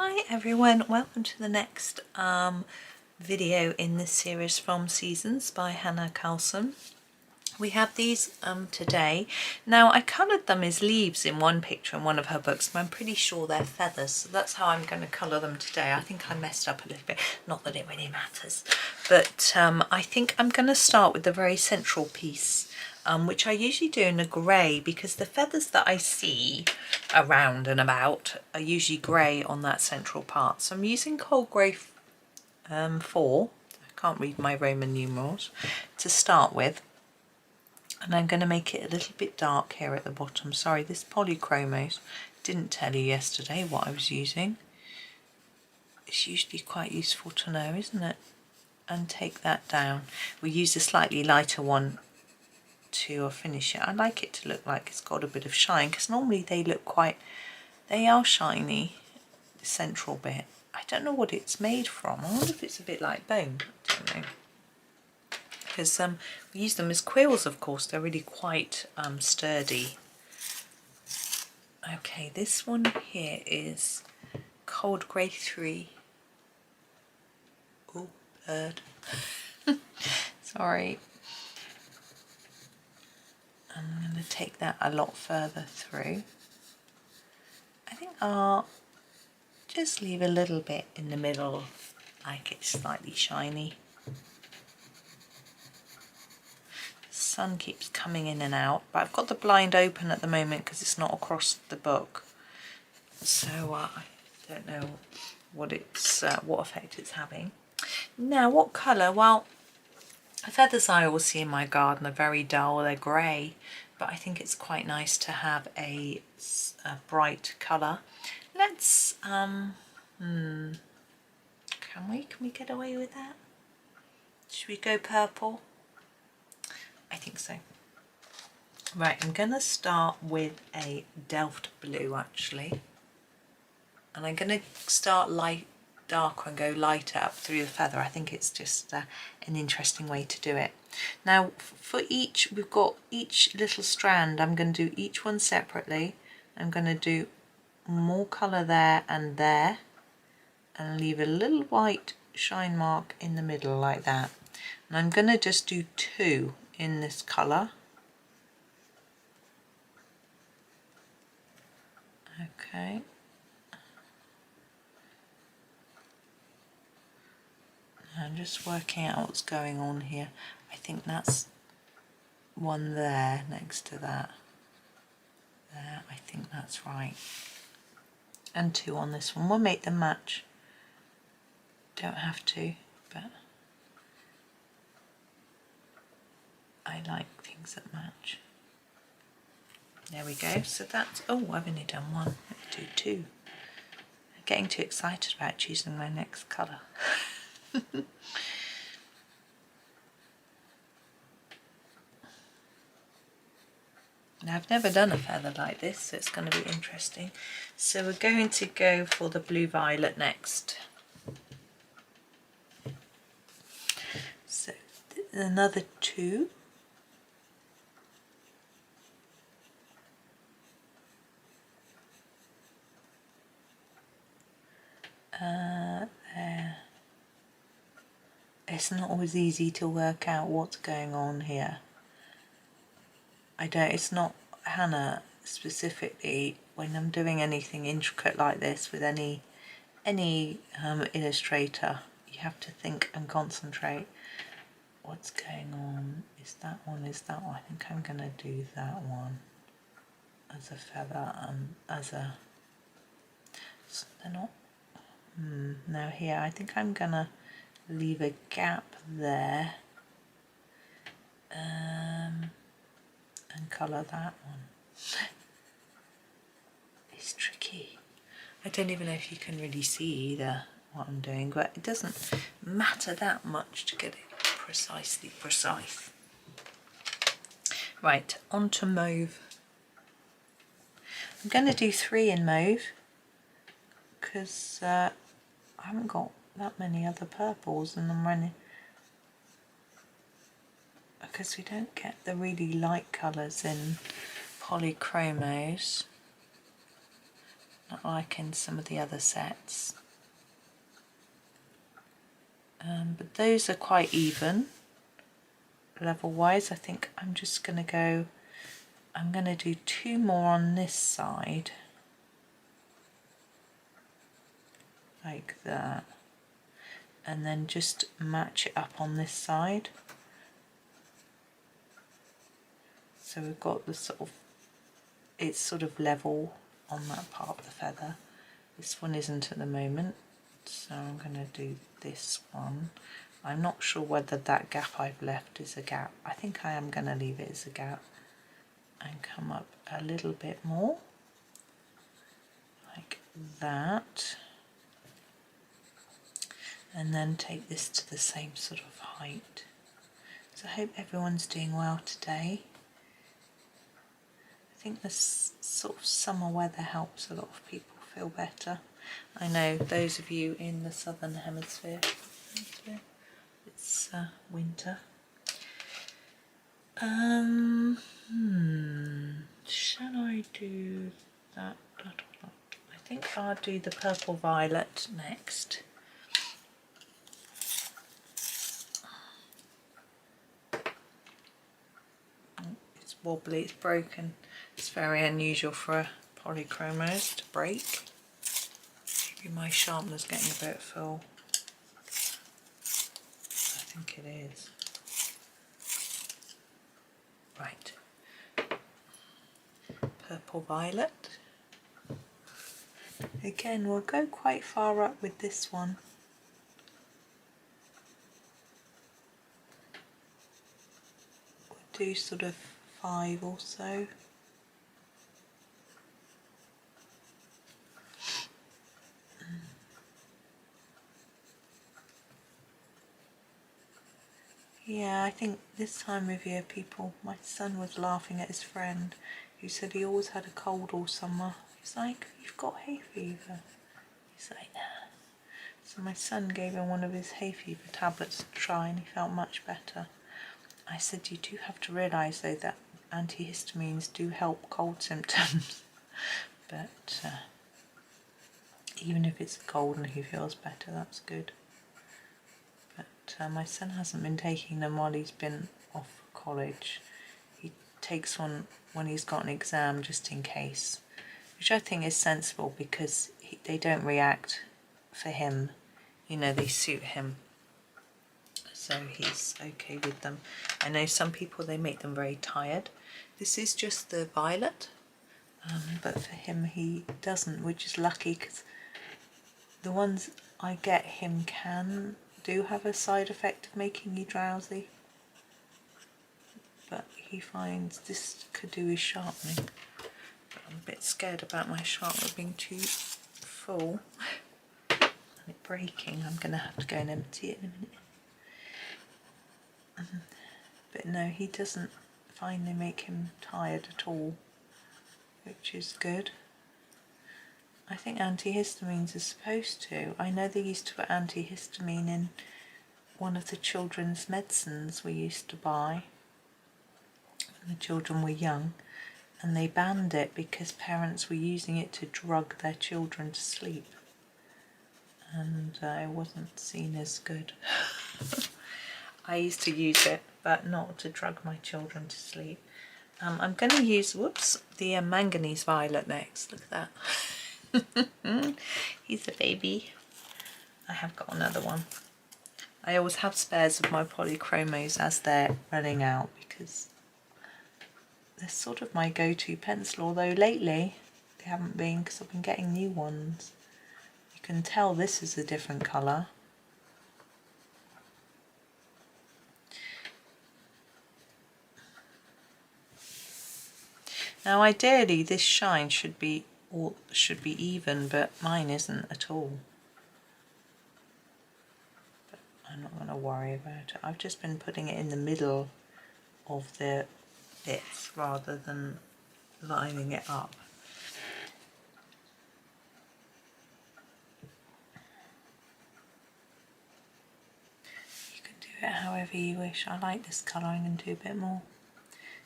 Hi everyone, welcome to the next video in this series from Seasons by Hanna Karlzon. We have these today. Now I coloured them as leaves in one picture in one of her books, but I'm pretty sure they're feathers, so that's how I'm going to colour them today. I think I messed up a little bit, not that it really matters, but I think I'm going to start with the very central piece, which I usually do in a grey, because the feathers that I see around and about are usually grey on that central part. So I'm using cold grey 4, I can't read my Roman numerals, to start with. And I'm going to make it a little bit dark here at the bottom. Sorry, this Polychromos, didn't tell you yesterday what I was using. It's usually quite useful to know, isn't it? And take that down. We use a slightly lighter one to finish it. I like it to look like it's got a bit of shine, because normally they look quite, they are shiny, the central bit. I don't know what it's made from. I wonder if it's a bit like bone. I don't know. Because we use them as quills, of course. They're really quite sturdy. Okay, this one here is Cold Grey 3. Oh, bird. Sorry. I'm going to take that a lot further through. I think I'll just leave a little bit in the middle, like it's slightly shiny. Sun keeps coming in and out, but I've got the blind open at the moment because it's not across the book, so I don't know what effect it's having. Now, what colour? Well, the feathers I always see in my garden are very dull, they're grey, but I think it's quite nice to have a bright colour. Let's can we get away with that? Should we go purple? I think so. Right, I'm going to start with a delft blue actually, and I'm going to start darker and go lighter up through the feather. I think it's just an interesting way to do it. Now for each, we've got each little strand, I'm going to do each one separately. I'm going to do more colour there, and leave a little white shine mark in the middle like that. And I'm going to just do 2 in this colour. Okay. I'm just working out what's going on here. I think that's one there next to that. There, I think that's right. And 2 on this one. We'll make them match. Don't have to, but I like things that match. There we go. So that's, oh, I've only done 1. Let's do 2. I'm getting too excited about choosing my next colour. Now, I've never done a feather like this, so it's going to be interesting. So we're going to go for the blue violet next. So another 2. There. It's not always easy to work out what's going on here. It's not Hanna specifically, when I'm doing anything intricate like this with any illustrator, you have to think and concentrate. What's going on? Is that one? Is that one? I think I'm going to do that one as a feather and as a... They're not... Now here, I think I'm going to leave a gap there and colour that one. It's tricky. I don't even know if you can really see either what I'm doing, but it doesn't matter that much to get it precisely precise. Right, on to mauve. I'm going to do 3 in mauve because I haven't got that many other purples, and I'm running because we don't get the really light colours in Polychromos. not like in some of the other sets. But those are quite even level wise. I think I'm just going to go, I'm going to do 2 more on this side, like that, and then just match it up on this side. So we've got the sort of, it's sort of level on that part of the feather. This one isn't at the moment, so I'm going to do this one. I'm not sure whether that gap I've left is a gap. I think I am going to leave it as a gap and come up a little bit more, like that. And then take this to the same sort of height. So I hope everyone's doing well today. I think this sort of summer weather helps a lot of people feel better. I know those of you in the southern hemisphere, it's winter. Shall I do that? I think I'll do the purple violet next. It's wobbly, it's broken. It's very unusual for a Polychromos to break. Maybe my sharpener's getting a bit full. I think it is. Right. Purple violet. Again, we'll go quite far up with this one. We'll do sort of 5 or so. Yeah, I think this time of year my son was laughing at his friend who said he always had a cold all summer. He's like, "You've got hay fever." He's like, "Nah." So my son gave him one of his hay fever tablets to try and he felt much better. I said, "You do have to realise though that antihistamines do help cold symptoms." But even if it's a cold and he feels better, that's good. But my son hasn't been taking them while he's been off college. He takes one when he's got an exam just in case, which I think is sensible because they don't react for him, you know, they suit him, so he's okay with them. I know some people, they make them very tired. This is just the violet, but for him he doesn't, which is lucky because the ones I get him do have a side effect of making you drowsy, but he finds this could do his sharpening. But I'm a bit scared about my sharpener being too full and it breaking. I'm going to have to go and empty it in a minute. But no, he doesn't find they make him tired at all, which is good. I think antihistamines are supposed to. I know they used to put antihistamine in one of the children's medicines we used to buy when the children were young, and they banned it because parents were using it to drug their children to sleep, and it wasn't seen as good. I used to use it, but not to drug my children to sleep. I'm going to use, the manganese violet next. Look at that. He's a baby. I have got another one. I always have spares of my Polychromos as they're running out because they're sort of my go-to pencil, although lately they haven't been because I've been getting new ones. You can tell this is a different colour. Now ideally this shine should be even, but mine isn't at all. But I'm not going to worry about it. I've just been putting it in the middle of the bits rather than lining it up. You can do it however you wish. I like this colour. I'm going to do a bit more.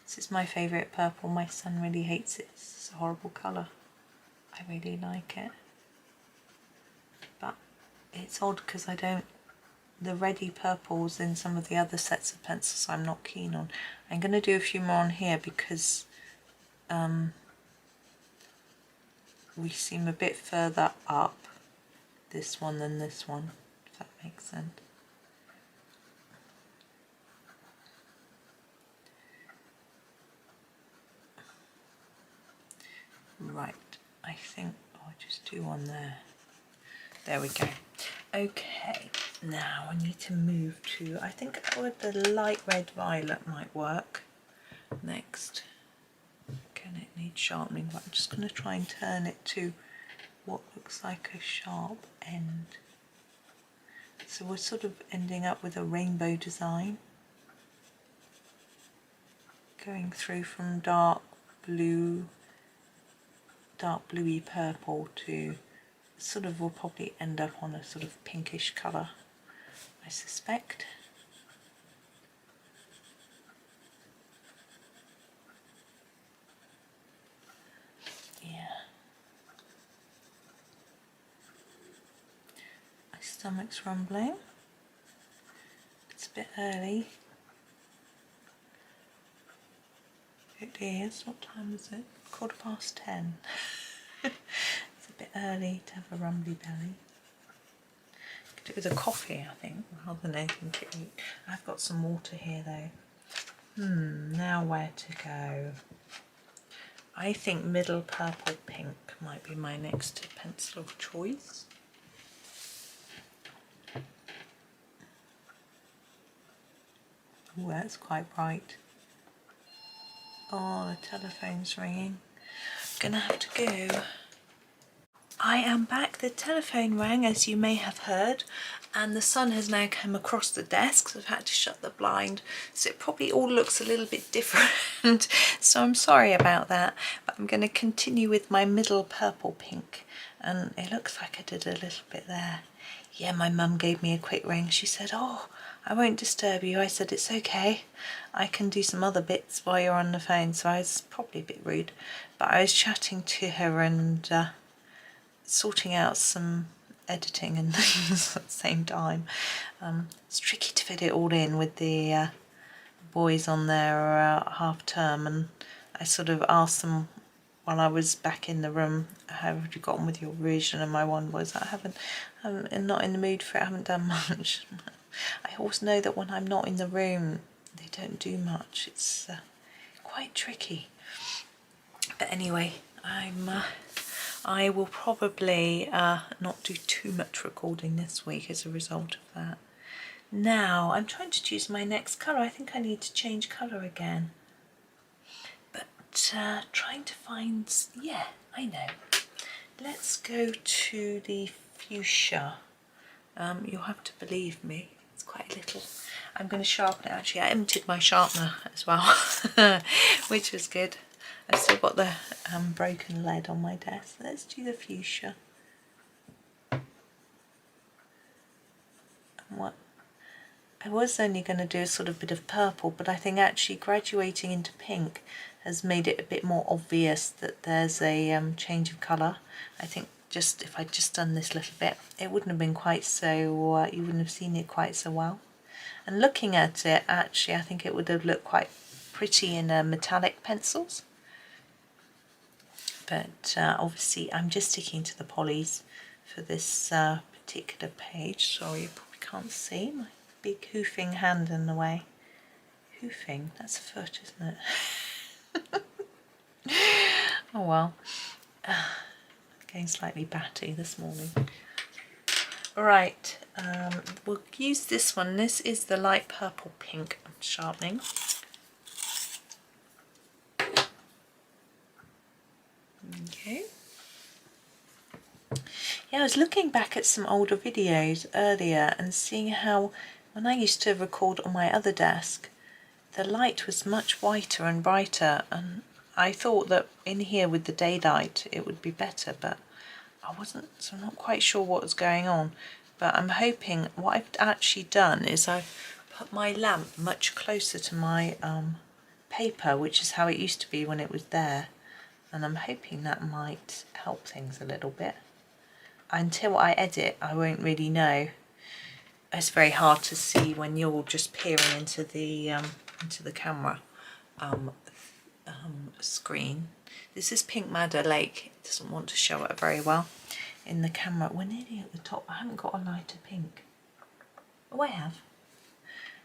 This is my favourite purple. My son really hates it. It's a horrible colour. I I really like it. But it's odd because I don't, the reddy purples in some of the other sets of pencils I'm not keen on. I'm going to do a few more on here because we seem a bit further up this one than this one, if that makes sense. Right, I think I'll just do one there. There we go. Okay, now I need to move to, I think the light red violet might work next. Again, it needs sharpening, but I'm just going to try and turn it to what looks like a sharp end. So we're sort of ending up with a rainbow design, going through from dark bluey purple to sort of, will probably end up on a sort of pinkish colour, I suspect. Yeah. My stomach's rumbling. It's a bit early. It is. What time is it? 10:15. It's a bit early to have a rumbly belly. Could do with a coffee, I think, rather than anything to eat. I've got some water here though. Now where to go? I think middle purple pink might be my next pencil of choice. Oh, that's quite bright. Oh, the telephone's ringing. Gonna have to go. I am back. The telephone rang, as you may have heard, and the sun has now come across the desk, so I've had to shut the blind, so it probably all looks a little bit different. So I'm sorry about that, but I'm going to continue with my middle purple pink, and it looks like I did a little bit there. Yeah, my mum gave me a quick ring. She said, "Oh, I won't disturb you." I said, "It's okay, I can do some other bits while you're on the phone." So I was probably a bit rude, but I was chatting to her and sorting out some editing and things at the same time. It's tricky to fit it all in with the boys on their half term, and I sort of asked them while I was back in the room, "How have you got on with your revision?" And my one was, I'm not in the mood for it, I haven't done much." I always know that when I'm not in the room they don't do much. It's quite tricky. But anyway, I will probably not do too much recording this week as a result of that. Now I'm trying to choose my next colour. I think I need to change colour again. But trying to find, yeah, I know. Let's go to the fuchsia. You'll have to believe me, it's quite a little. I'm going to sharpen it. Actually, I emptied my sharpener as well, which was good. I've still got the broken lead on my desk. Let's do the fuchsia. What? I was only going to do a sort of bit of purple, but I think actually graduating into pink has made it a bit more obvious that there's a change of colour. I think just if I'd just done this little bit, it wouldn't have been quite so, you wouldn't have seen it quite so well. And looking at it, actually, I think it would have looked quite pretty in metallic pencils. But obviously I'm just sticking to the polys for this particular page. Sorry, you probably can't see my big hoofing hand in the way. Hoofing, that's a foot, isn't it? Oh well. Getting slightly batty this morning. Right, we'll use this one. This is the light purple pink I'm sharpening. Okay. Yeah, I was looking back at some older videos earlier and seeing how when I used to record on my other desk, the light was much whiter and brighter, and I thought that in here with the daylight it would be better, but I wasn't, so I'm not quite sure what was going on. But I'm hoping, what I've actually done is I've put my lamp much closer to my paper, which is how it used to be when it was there. and I'm hoping that might help things a little bit. Until I edit, I won't really know. It's very hard to see when you're just peering into the camera screen. This is Pink Madder Lake. It doesn't want to show it very well in the camera. We're nearly at the top. I haven't got a lighter pink. Oh, I have.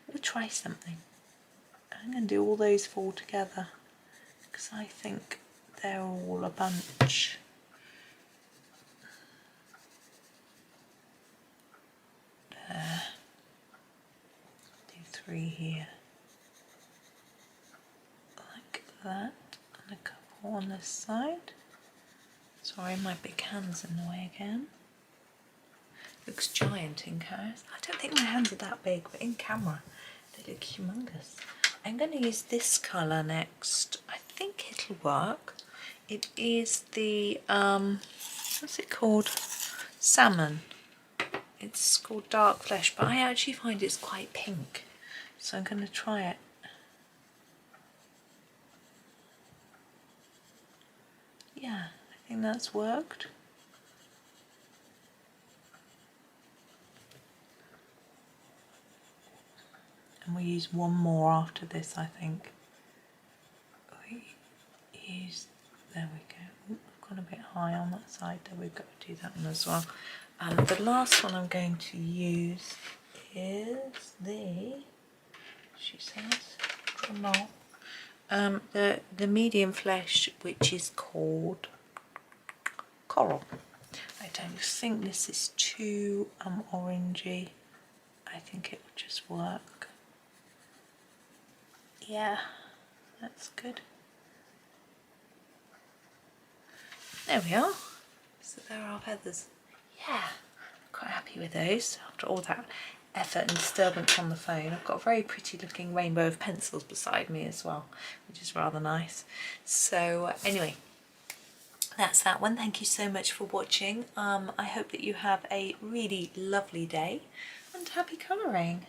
We'll try something. I'm going to do all those four together because I think they're all a bunch. There. Do three here. Like that. And a couple on this side. Sorry, my big hand's in the way again. Looks giant in cars. I don't think my hands are that big, but in camera they look humongous. I'm going to use this colour next. I think it'll work. It is the, what's it called? Salmon. It's called Dark Flesh, but I actually find it's quite pink. So I'm going to try it. Yeah, I think that's worked. And we'll use one more after this, I think. There we go. Ooh, I've gone a bit high on that side, there we've got to do that one as well. The last one I'm going to use is the, she says, the medium flesh, which is called Coral. I don't think this is too orangey. I think it would just work. Yeah, that's good. There we are. So there are our feathers. Yeah, quite happy with those after all that effort and disturbance on the phone. I've got a very pretty looking rainbow of pencils beside me as well, which is rather nice. So anyway, that's that one. Thank you so much for watching. I hope that you have a really lovely day and happy colouring.